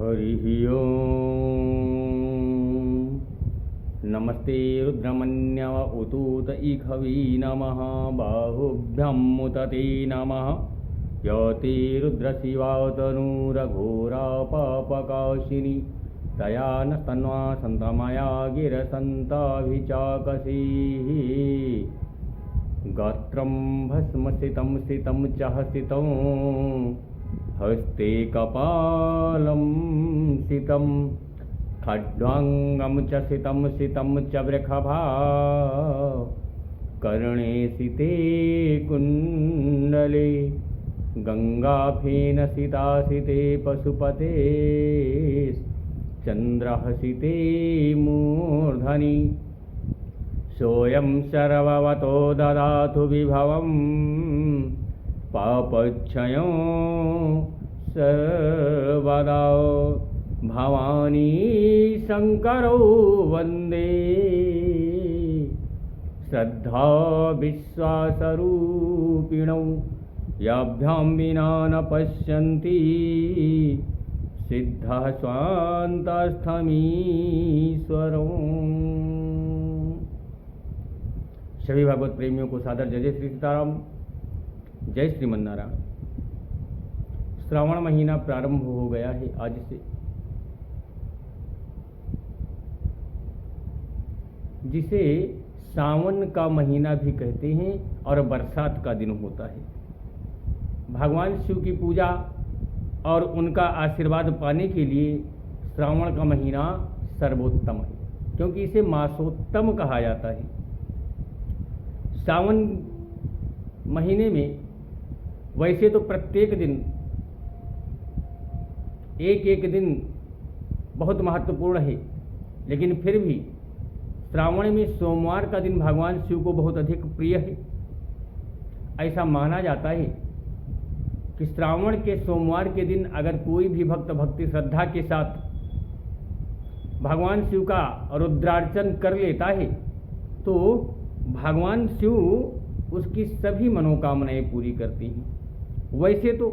हरि ओम। नमस्ते रुद्रमन्यव उतूत इखवी नमः बाहुभ्यं मुतते नमः यते रुद्रशिवातनुरघोरा पापकाशिनी तया न स्तन्वा सन्तमया गिरसन्ताभिचाकसीः गात्रं भस्मसितं सितं च हसितं हस्ते कपालं सितं खड्वाङ्गं च सितं च वृषभा कर्णे सिते कुण्डले गंगाफेन सितासिते पशुपते चन्द्रहसिते मूर्धनि सोऽयं सर्ववतो ददातु विभवं पापक्षयो सर्वदा भवानी शंकरो वन्दे श्रद्धा विश्वासरूपिणौ याभ्यां विना न पश्यन्ति सिद्धः स्वान्तस्थमीश्वरम्। सभी भागवत प्रेमियों को सादर जय जय श्री सीताराम, जय श्रीमन्नारायण। श्रावण महीना प्रारंभ हो गया है आज से, जिसे सावन का महीना भी कहते हैं और बरसात का दिन होता है। भगवान शिव की पूजा और उनका आशीर्वाद पाने के लिए श्रावण का महीना सर्वोत्तम है, क्योंकि इसे मासोत्तम कहा जाता है। सावन महीने में वैसे तो प्रत्येक दिन एक एक दिन बहुत महत्वपूर्ण है, लेकिन फिर भी श्रावण में सोमवार का दिन भगवान शिव को बहुत अधिक प्रिय है। ऐसा माना जाता है कि श्रावण के सोमवार के दिन अगर कोई भी भक्त भक्ति श्रद्धा के साथ भगवान शिव का रुद्रार्चन कर लेता है तो भगवान शिव उसकी सभी मनोकामनाएं पूरी करते हैं। वैसे तो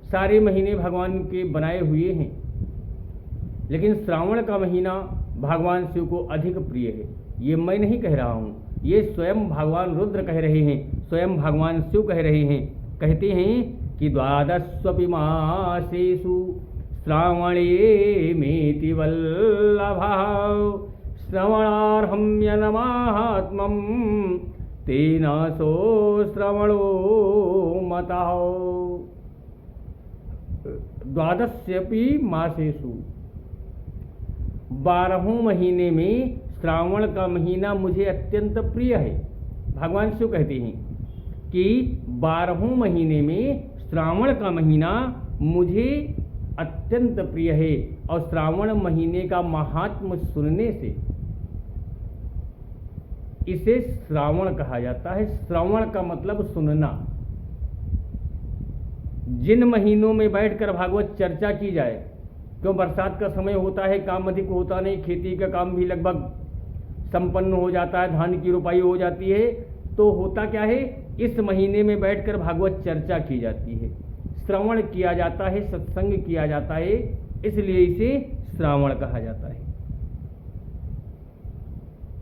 सारे महीने भगवान के बनाए हुए हैं, लेकिन श्रावण का महीना भगवान शिव को अधिक प्रिय है। ये मैं नहीं कह रहा हूँ, ये स्वयं भगवान रुद्र कह रहे हैं, स्वयं भगवान शिव कह रहे हैं। कहते हैं कि द्वादशस्वपि मासेषु श्रावणे मेति वल्लभः श्रवणार्हं यन्माहात्म्यं तेनासो श्रवणो मतः। द्वादशस्वपि मासेषु, 12 महीने में श्रावण का महीना मुझे अत्यंत प्रिय है। भगवान शिव कहते हैं कि 12 महीने में श्रावण का महीना मुझे अत्यंत प्रिय है, और श्रावण महीने का महात्म्य सुनने से इसे श्रावण कहा जाता है। श्रवण का मतलब सुनना। जिन महीनों में बैठकर भागवत चर्चा की जाए, क्यों बरसात का समय होता है, काम अधिक होता नहीं, खेती का काम भी लगभग संपन्न हो जाता है, धान की रोपाई हो जाती है, तो होता क्या है, इस महीने में बैठकर भागवत चर्चा की जाती है, श्रवण किया जाता है, सत्संग किया जाता है, इसलिए इसे श्रावण कहा जाता है।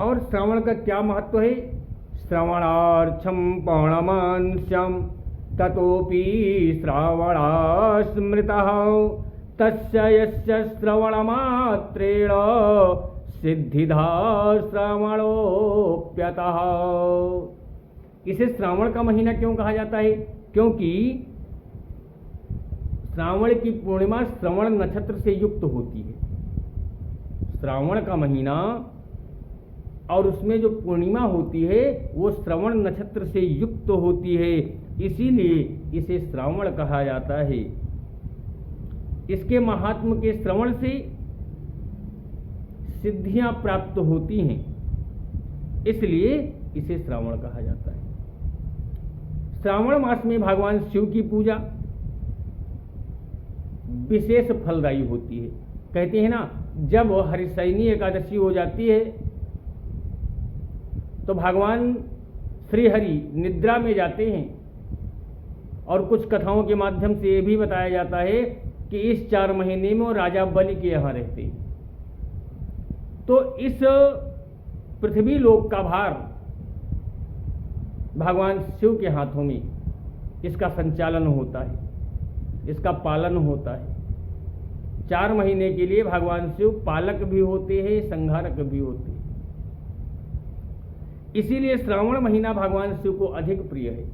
और श्रावण का क्या महत्व है? श्रवणार्थम पौर्णमांस्यम ततोपि श्रावणा स्मृतः तस्य यस्य श्रवणमात्रेण सिद्धिधा श्रावणोप्यतः। इसे श्रावण का महीना क्यों कहा जाता है? क्योंकि श्रावण की पूर्णिमा श्रवण नक्षत्र से युक्त होती है। श्रावण का महीना और उसमें जो पूर्णिमा होती है वो श्रवण नक्षत्र से युक्त होती है, इसीलिए इसे श्रावण कहा जाता है। इसके महात्म के श्रवण से सिद्धियां प्राप्त होती हैं, इसलिए इसे श्रावण कहा जाता है। श्रावण मास में भगवान शिव की पूजा विशेष फलदायी होती है। कहते हैं ना, जब हरिशयनी एकादशी हो जाती है तो भगवान श्री हरि निद्रा में जाते हैं, और कुछ कथाओं के माध्यम से ये भी बताया जाता है कि इस 4 महीने में वो राजा बलि के यहाँ रहते हैं। तो इस पृथ्वी लोक का भार भगवान शिव के हाथों में इसका संचालन होता है, इसका पालन होता है। 4 महीने के लिए भगवान शिव पालक भी होते हैं, संहारक भी होते हैं। इसीलिए श्रावण महीना भगवान शिव को अधिक प्रिय है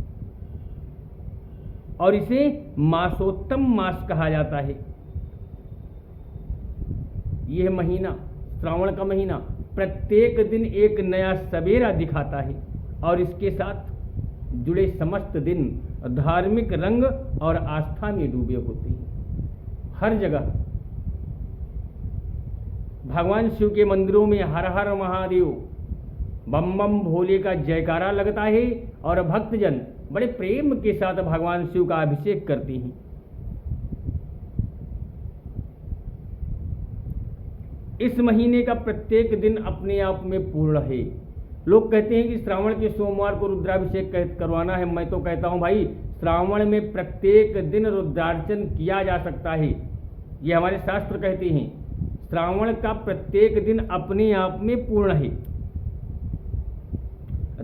और इसे मासोत्तम मास कहा जाता है। यह महीना, श्रावण का महीना, प्रत्येक दिन एक नया सवेरा दिखाता है और इसके साथ जुड़े समस्त दिन धार्मिक रंग और आस्था में डूबे होते हैं। हर जगह भगवान शिव के मंदिरों में हर हर महादेव, बम बम भोले का जयकारा लगता है और भक्तजन बड़े प्रेम के साथ भगवान शिव का अभिषेक करते हैं। इस महीने का प्रत्येक दिन अपने आप में पूर्ण है। लोग कहते हैं कि श्रावण के सोमवार को रुद्राभिषेक करवाना है। मैं तो कहता हूं भाई, श्रावण में प्रत्येक दिन रुद्रार्चन किया जा सकता है। ये हमारे शास्त्र कहते हैं। श्रावण का प्रत्येक दिन अपने आप में पूर्ण है।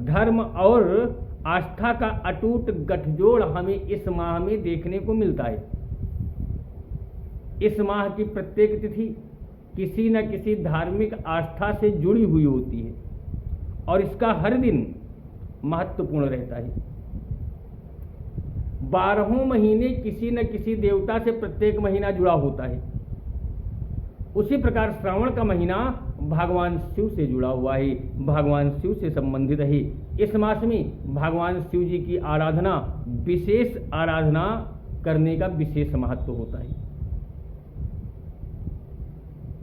धर्म और आस्था का अटूट गठजोड़ हमें इस माह में देखने को मिलता है। इस माह की प्रत्येक तिथि किसी न किसी धार्मिक आस्था से जुड़ी हुई होती है और इसका हर दिन महत्वपूर्ण रहता है। 12 महीने किसी न किसी देवता से प्रत्येक महीना जुड़ा होता है। उसी प्रकार श्रावण का महीना भगवान शिव से जुड़ा हुआ है, भगवान शिव से संबंधित है। इस मास में भगवान शिव जी की आराधना, विशेष आराधना करने का विशेष महत्व होता है।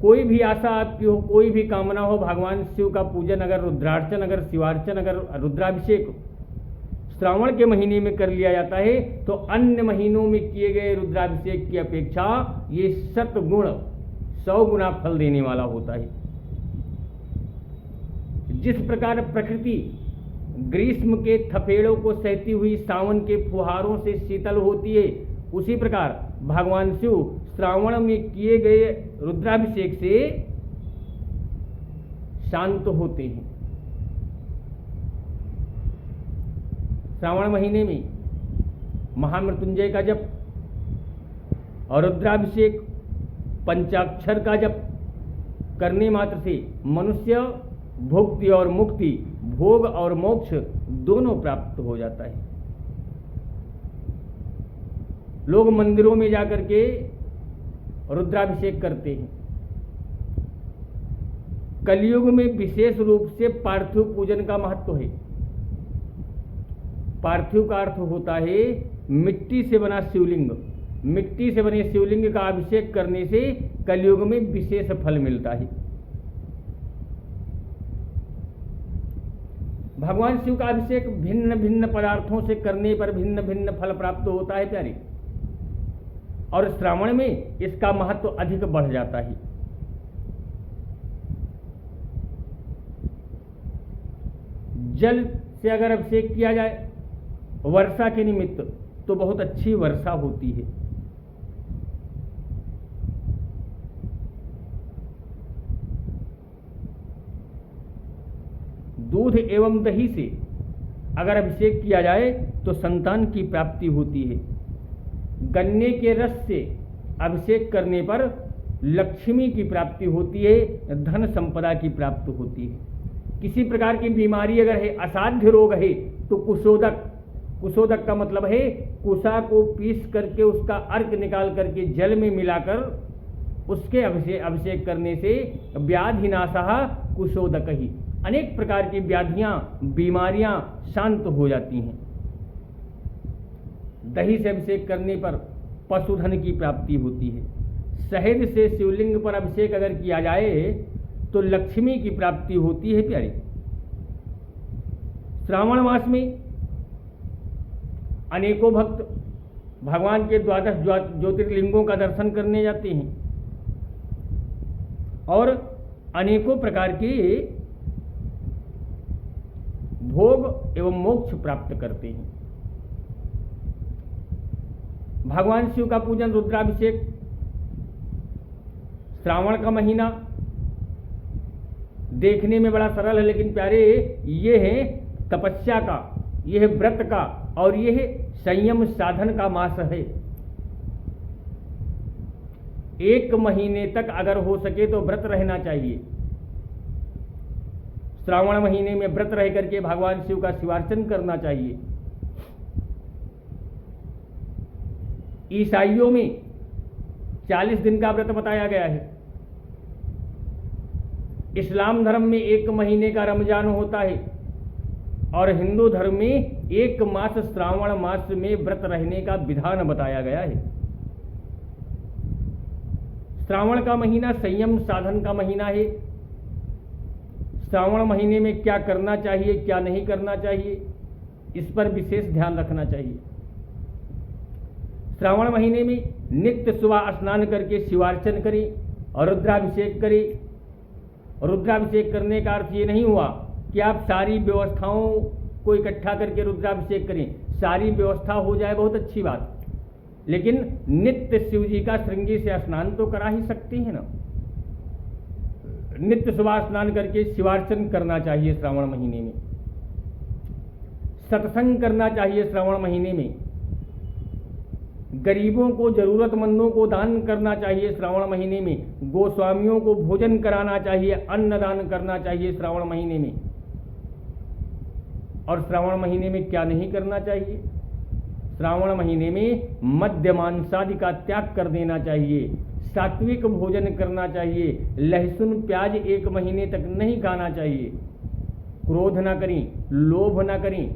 कोई भी आशा आपकी हो, कोई भी कामना हो, भगवान शिव का पूजन अगर रुद्रार्चन, अगर शिवार्चन, अगर रुद्राभिषेक श्रावण के महीने में कर लिया जाता है तो अन्य महीनों में किए गए रुद्राभिषेक की अपेक्षा ये 100 गुना फल देने वाला होता है। जिस प्रकार प्रकृति ग्रीष्म के थपेड़ों को सहती हुई सावन के फुहारों से शीतल होती है, उसी प्रकार भगवान शिव श्रावण में किए गए रुद्राभिषेक से शांत होते हैं। श्रावण महीने में महामृत्युंजय का जप और रुद्राभिषेक, पंचाक्षर का जप करने मात्र से मनुष्य भुक्ति और मुक्ति, भोग और मोक्ष दोनों प्राप्त हो जाता है। लोग मंदिरों में जाकर के रुद्राभिषेक करते हैं। कलयुग में विशेष रूप से पार्थिव पूजन का महत्व है। पार्थिव का अर्थ होता है मिट्टी से बना शिवलिंग। मिट्टी से बने शिवलिंग का अभिषेक करने से कलयुग में विशेष फल मिलता है। भगवान शिव का अभिषेक भिन्न भिन्न पदार्थों से करने पर भिन्न भिन्न फल प्राप्त होता है प्यारे, और श्रावण में इसका महत्व अधिक बढ़ जाता है। जल से अगर अभिषेक किया जाए वर्षा के निमित्त तो बहुत अच्छी वर्षा होती है। दूध एवं दही से अगर अभिषेक किया जाए तो संतान की प्राप्ति होती है। गन्ने के रस से अभिषेक करने पर लक्ष्मी की प्राप्ति होती है, धन संपदा की प्राप्ति होती है। किसी प्रकार की बीमारी अगर है, असाध्य रोग है, तो कुशोदक का मतलब है कुशा को पीस करके उसका अर्क निकाल करके जल में मिलाकर उसके अभिषेक करने से व्याधिनाशः कुशोदक ही, अनेक प्रकार की व्याधियां, बीमारियां शांत हो जाती हैं। दही से अभिषेक करने पर पशुधन की प्राप्ति होती है। शहद से शिवलिंग पर अभिषेक अगर किया जाए तो लक्ष्मी की प्राप्ति होती है प्यारे। श्रावण मास में अनेकों भक्त भगवान के 12 ज्योतिर्लिंगों का दर्शन करने जाते हैं और अनेकों प्रकार के भोग एवं मोक्ष प्राप्त करते हैं। भगवान शिव का पूजन रुद्राभिषेक श्रावण का महीना देखने में बड़ा सरल है, लेकिन प्यारे ये है तपस्या का, ये है व्रत का और ये है संयम साधन का मास है। 1 महीने तक अगर हो सके तो व्रत रहना चाहिए। श्रावण महीने में व्रत रह करके भगवान शिव का शिवार्चन करना चाहिए। ईसाइयों में 40 दिन का व्रत बताया गया है। इस्लाम धर्म में 1 महीने का रमजान होता है और हिंदू धर्म में 1 मास श्रावण मास में व्रत रहने का विधान बताया गया है। श्रावण का महीना संयम साधन का महीना है। श्रावण महीने में क्या करना चाहिए, क्या नहीं करना चाहिए, इस पर विशेष ध्यान रखना चाहिए। श्रावण महीने में नित्य सुबह स्नान करके शिवार्चन करें और रुद्राभिषेक करें। रुद्राभिषेक करने का अर्थ ये नहीं हुआ कि आप सारी व्यवस्थाओं को इकट्ठा करके रुद्राभिषेक करें। सारी व्यवस्था हो जाए बहुत अच्छी बात, लेकिन नित्य शिव जी का श्रृंगी से स्नान तो करा ही सकते हैं ना। नित्य सुबह स्नान करके शिवार्चन करना चाहिए। श्रावण महीने में सत्संग करना चाहिए। श्रावण महीने में गरीबों को, जरूरतमंदों को दान करना चाहिए। श्रावण महीने में गोस्वामियों को भोजन कराना चाहिए, अन्नदान करना चाहिए श्रावण महीने में। और श्रावण महीने में क्या नहीं करना चाहिए? श्रावण महीने में मद्य मांसादि का त्याग कर देना चाहिए। सात्विक भोजन करना चाहिए। लहसुन प्याज 1 महीने तक नहीं खाना चाहिए। क्रोध ना करें, लोभ ना करें।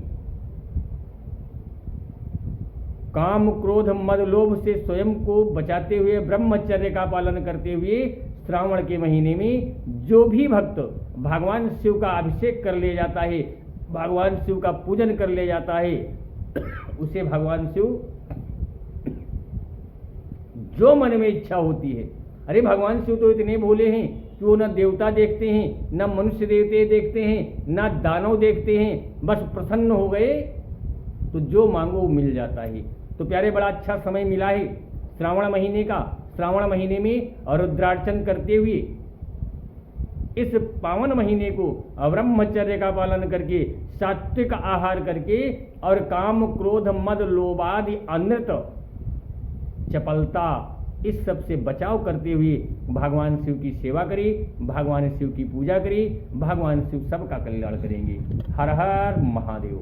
काम क्रोध मद लोभ से स्वयं को बचाते हुए, ब्रह्मचर्य का पालन करते हुए श्रावण के महीने में जो भी भक्त भगवान शिव का अभिषेक कर ले जाता है, भगवान शिव का पूजन कर ले जाता है, उसे भगवान शिव जो मन में इच्छा होती है। अरे भगवान शिव तो इतने भोले हैं कि वो न देवता देखते हैं, न मनुष्य देवते देखते हैं, न दानव देखते हैं। बस प्रसन्न हो गए तो जो मांगो वो मिल जाता है। तो प्यारे बड़ा अच्छा समय मिला है श्रावण महीने का। श्रावण महीने में रुद्रार्चन करते हुए इस पावन महीने को ब्रह्मचर्य का पालन करके, सात्विक आहार करके और काम क्रोध मद लोभादि अनृत चपलता इस सब से बचाव करते हुए भगवान शिव की सेवा करें, भगवान शिव की पूजा करें। भगवान शिव सबका कल्याण करेंगे। हर हर महादेव।